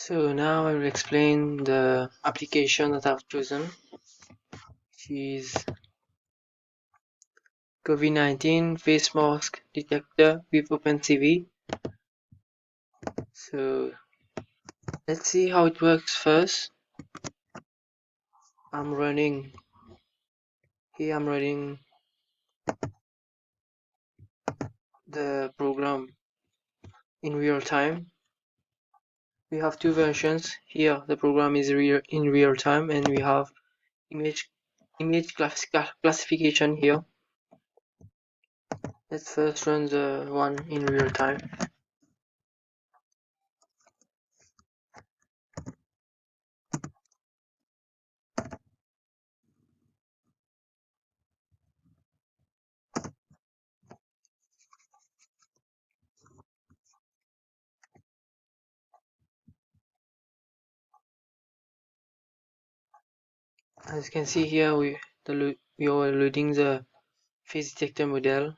So now I will explain the application that I've chosen, which is COVID-19 face mask detector with OpenCV. So let's see how it works first. I'm running the program in real time. We have two versions. Here the program is in real time, and we have image classification here. Let's first run the one in real time. As you can see here, we are loading the face detector model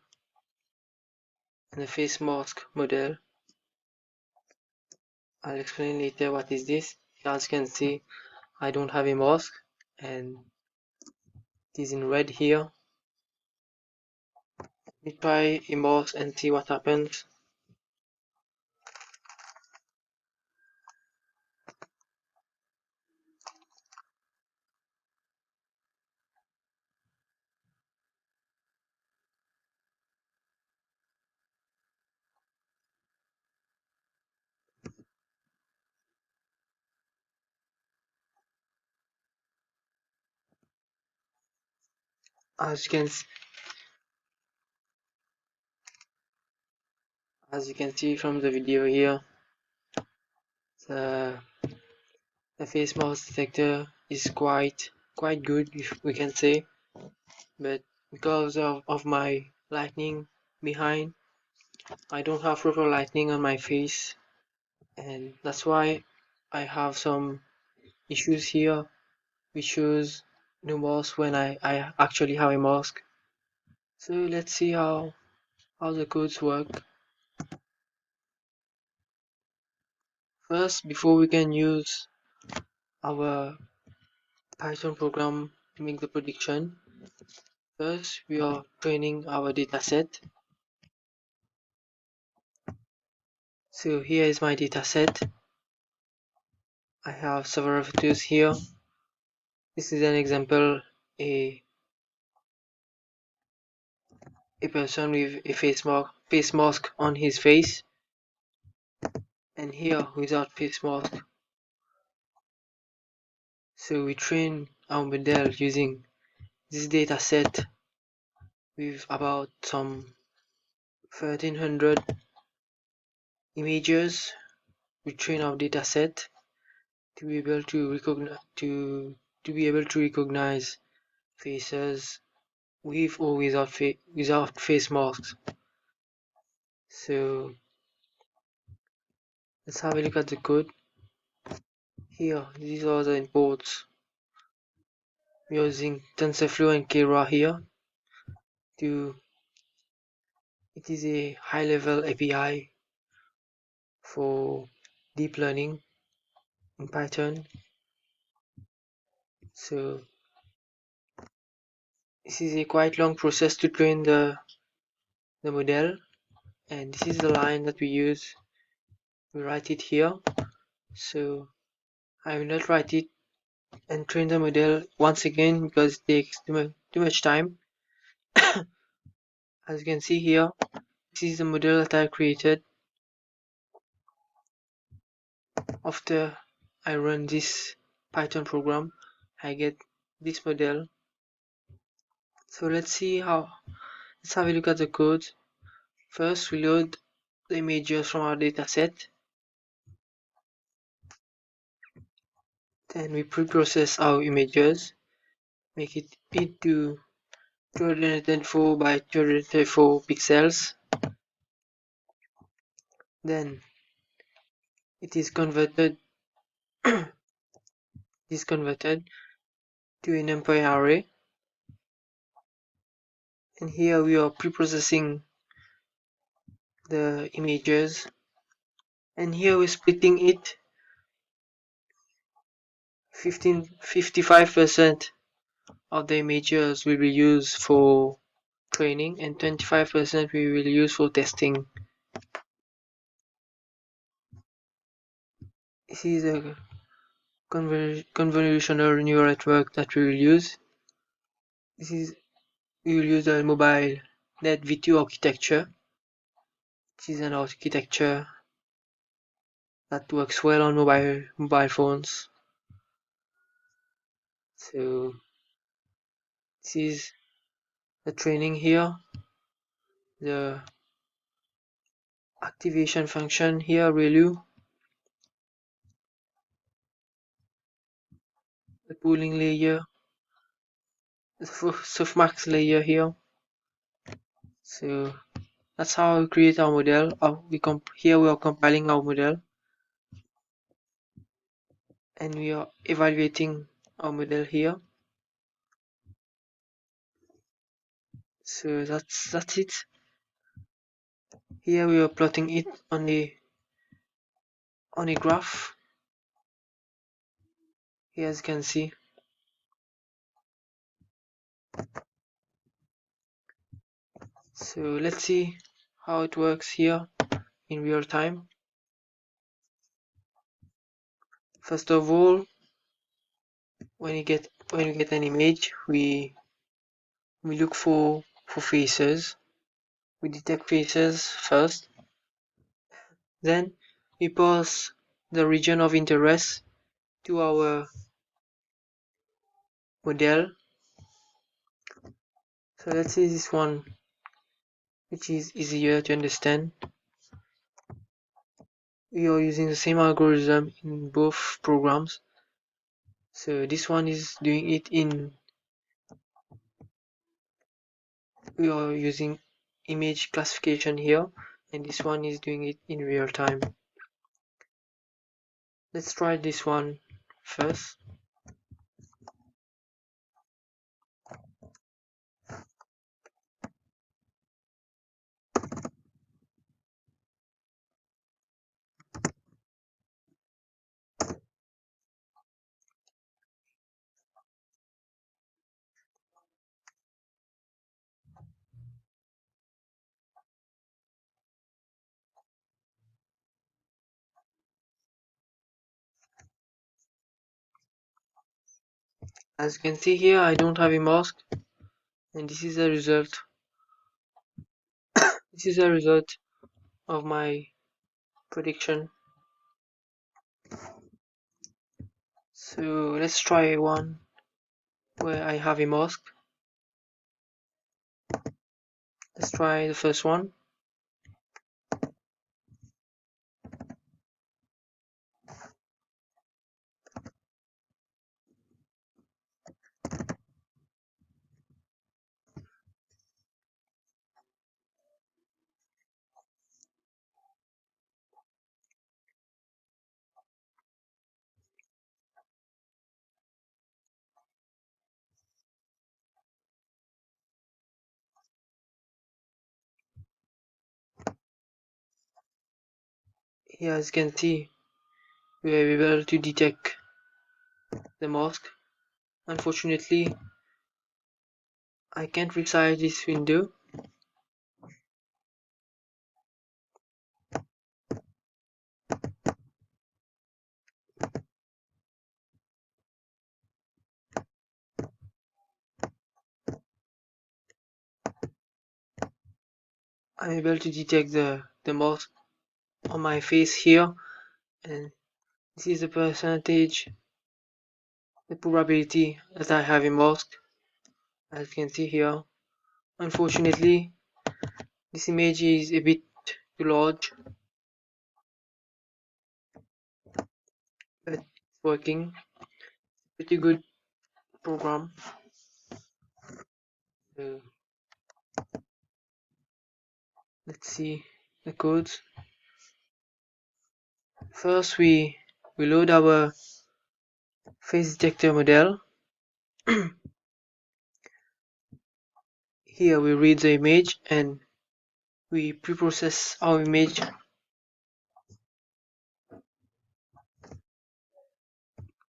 and the face mask model. I'll explain later what is this. As you can see, I don't have a mask and it is in red here. Let me try a mask and see what happens. As you can see from the video here, the face mask detector is quite good, if we can say, but because of my lightning behind, I don't have proper lighting on my face, and that's why I have some issues here, which shows no mask when I actually have a mask. So let's see how the codes work. First, before we can use our Python program to make the prediction, first we are training our dataset. So here is my dataset. I have several photos here. This is an example, a person with a face mask on his face, and here without face mask. So we train our model using this dataset with about some 1300 images. We train our dataset to be able to recognize faces with or without face masks. So let's have a look at the code. Here, these are the imports. We are using Tensorflow and Keras here. It is a high-level API for deep learning in Python. So this is a quite long process to train the model, and this is the line that we use. We write it here. So I will not write it and train the model once again because it takes too much time. As you can see here, this is the model that I created after I run this Python program. I get this model. So let's have a look at the code. First, we load the images from our dataset. Then we pre-process our images, make it into 234 by 234 pixels. Then it is converted to an NumPy array. And here we are pre-processing the images, and here we're splitting it 55% of the images we will use for training and 25% we will use for testing. This is a convolutional neural network that we will use. We will use a mobile net V2 architecture, which is an architecture that works well on mobile phones. So this is the training here, the activation function here, ReLU, the pooling layer, the softmax layer here. So that's how we create our model. Here we are compiling our model and we are evaluating our model here. So that's it. Here we are plotting it on a graph. Here as you can see. So let's see how it works here in real time. First of all, when you get an image, we look for faces. We detect faces first. Then we pass the region of interest to our model. So let's see this one, which is easier to understand. We are using the same algorithm in both programs. So this one is doing it we are using image classification here, and this one is doing it in real time. Let's try this one first. As you can see here, I don't have a mask, and this is the result. This is the result of my prediction. So let's try one where I have a mask. Let's try the first one. Here as you can see, we are able to detect the mask. Unfortunately, I can't resize this window. I'm able to detect the mask on my face here, and this is the percentage, the probability that I have a mask, as you can see here. Unfortunately, this image is a bit too large, but it's working. Pretty good program. So let's see the codes. First, we load our face detector model. Here we read the image and we pre-process our image.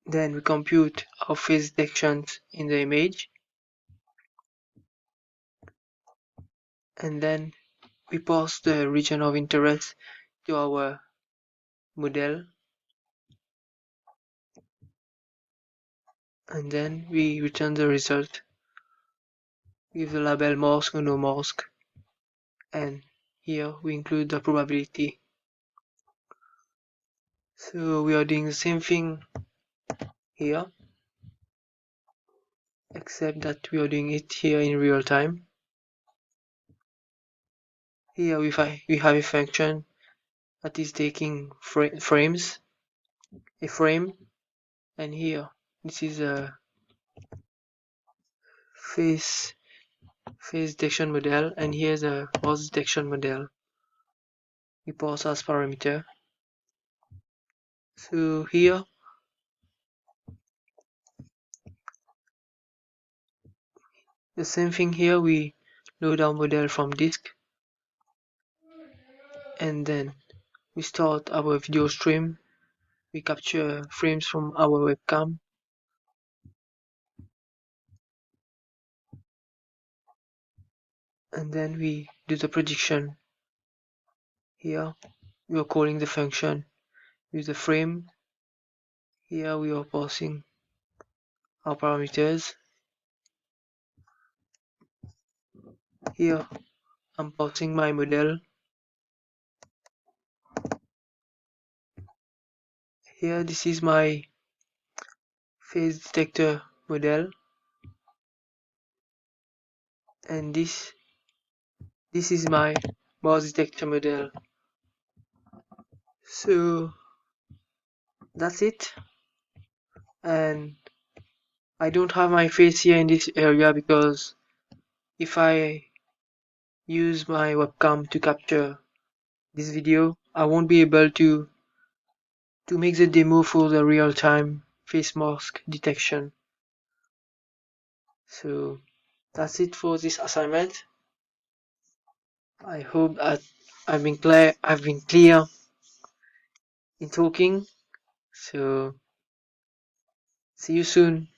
Then we compute our face detections in the image, and then we pass the region of interest to our model, and then we return the result with the label mask or no mask, and here we include the probability. So we are doing the same thing here, except that we are doing it here in real time. Here we have a function that is taking frames, a frame, and here this is a face detection model, and here's a mask detection model. We pass as parameter. So here the same thing here, we load our model from disk, and then we start our video stream. We capture frames from our webcam, and then we do the prediction. Here we are calling the function with the frame. Here we are passing our parameters. Here I'm passing my model. Here this is my face detector model, and this is my mask detector model. So that's it, and I don't have my face here in this area because if I use my webcam to capture this video, I won't be able to make the demo for the real-time face mask detection. So that's it for this assignment. I hope that I've been clear in talking. So see you soon.